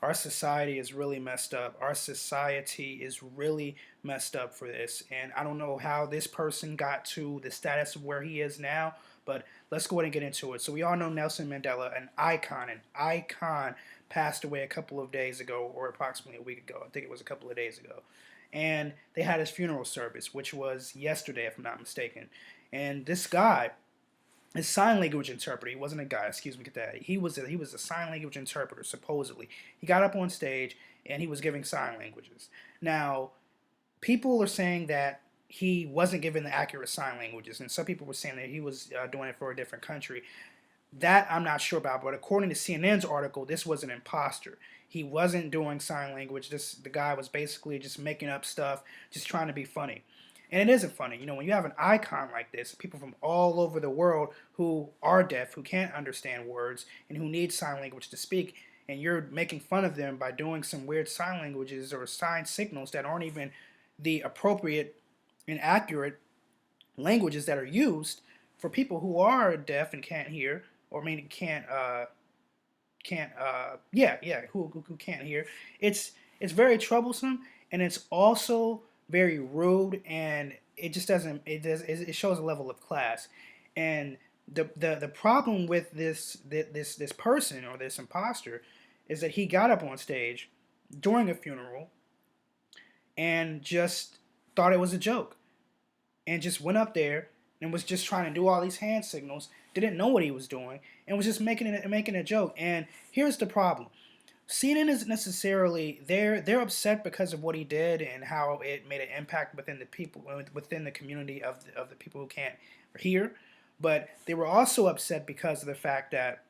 Our society is really messed up. Our society is really messed up for this. And I don't know how this person got to the status of where he is now, but let's go ahead and get into it. So we all know Nelson Mandela, an icon passed away a couple of days ago, or approximately a week ago. I think it was a couple of days ago. And they had his funeral service, which was yesterday, if I'm not mistaken. And this guy, a sign language interpreter. He wasn't a guy. Excuse me, get that. He was a sign language interpreter. Supposedly, he got up on stage and he was giving sign languages. Now, people are saying that he wasn't given the accurate sign languages, and some people were saying that he was doing it for a different country. That I'm not sure about, but according to CNN's article, this was an imposter. He wasn't doing sign language. The guy was basically just making up stuff, just trying to be funny. And it isn't funny. You know, when you have an icon like this, people from all over the world who are deaf, who can't understand words, and who need sign language to speak, and you're making fun of them by doing some weird sign languages or sign signals that aren't even the appropriate and accurate languages that are used for people who are deaf and can't hear, or maybe who can't hear. It's very troublesome, and it's also very rude, and it just doesn't it shows a level of class. And the problem with this person, or this imposter, is that he got up on stage during a funeral and just thought it was a joke, and just went up there and was just trying to do all these hand signals, didn't know what he was doing, and was just making a joke. And here's the problem. CNN isn't necessarily they're upset because of what he did and how it made an impact within the people, within the community of the people who can't hear, but they were also upset because of the fact that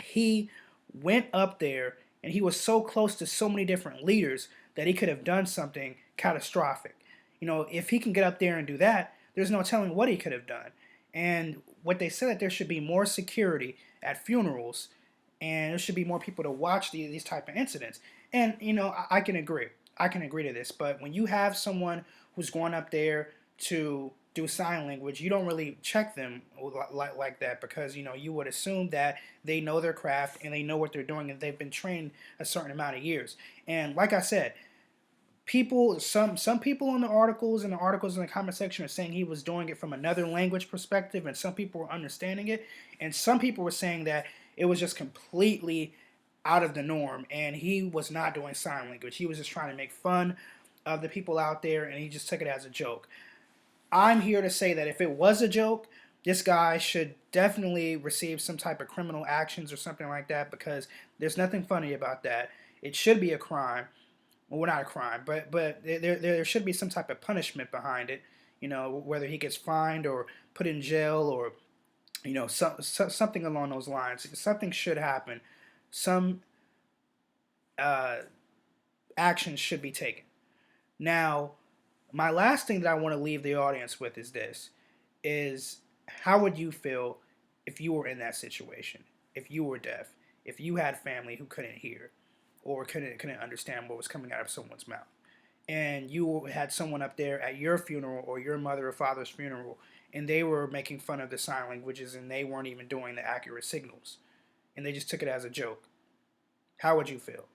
he went up there and he was so close to so many different leaders that he could have done something catastrophic. You know, if he can get up there and do that, there's no telling what he could have done. And what they said, that there should be more security at funerals, and there should be more people to watch these type of incidents. And you know, I can agree. I can agree to this. But when you have someone who's going up there to do sign language, you don't really check them like that, because you know, you would assume that they know their craft and they know what they're doing, and they've been trained a certain amount of years. And like I said, some people in the articles in the comment section are saying he was doing it from another language perspective, and some people were understanding it, and some people were saying that it was just completely out of the norm, and he was not doing sign language. He was just trying to make fun of the people out there, and he just took it as a joke. I'm here to say that if it was a joke, this guy should definitely receive some type of criminal actions or something like that, because there's nothing funny about that. It should be a crime. Well, not a crime, but there should be some type of punishment behind it. You know, whether he gets fined or put in jail, or you know, something along those lines. Something should happen. Some action should be taken. Now, my last thing that I want to leave the audience with is this: is how would you feel if you were in that situation? If you were deaf, if you had family who couldn't hear, or couldn't understand what was coming out of someone's mouth, and you had someone up there at your funeral or your mother or father's funeral, and they were making fun of the sign languages, and they weren't even doing the accurate signals, and they just took it as a joke. How would you feel?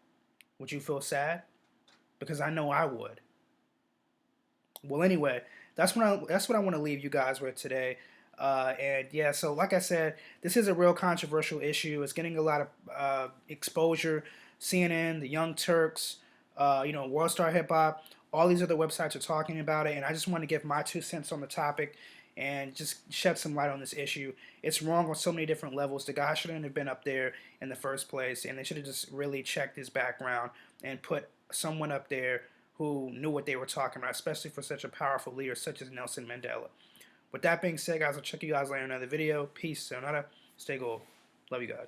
Would you feel sad? Because I know I would. Well, anyway, that's what I want to leave you guys with today. And yeah, so like I said, this is a real controversial issue. It's getting a lot of exposure. CNN, the Young Turks, you know, World Star Hip Hop, all these other websites are talking about it, and I just want to give my 2 cents on the topic and just shed some light on this issue. It's wrong on so many different levels. The guy shouldn't have been up there in the first place, and they should have just really checked his background and put someone up there who knew what they were talking about, especially for such a powerful leader such as Nelson Mandela. With that being said, guys, I'll check you guys later in another video. Peace. Sayonara. Stay gold. Love you guys.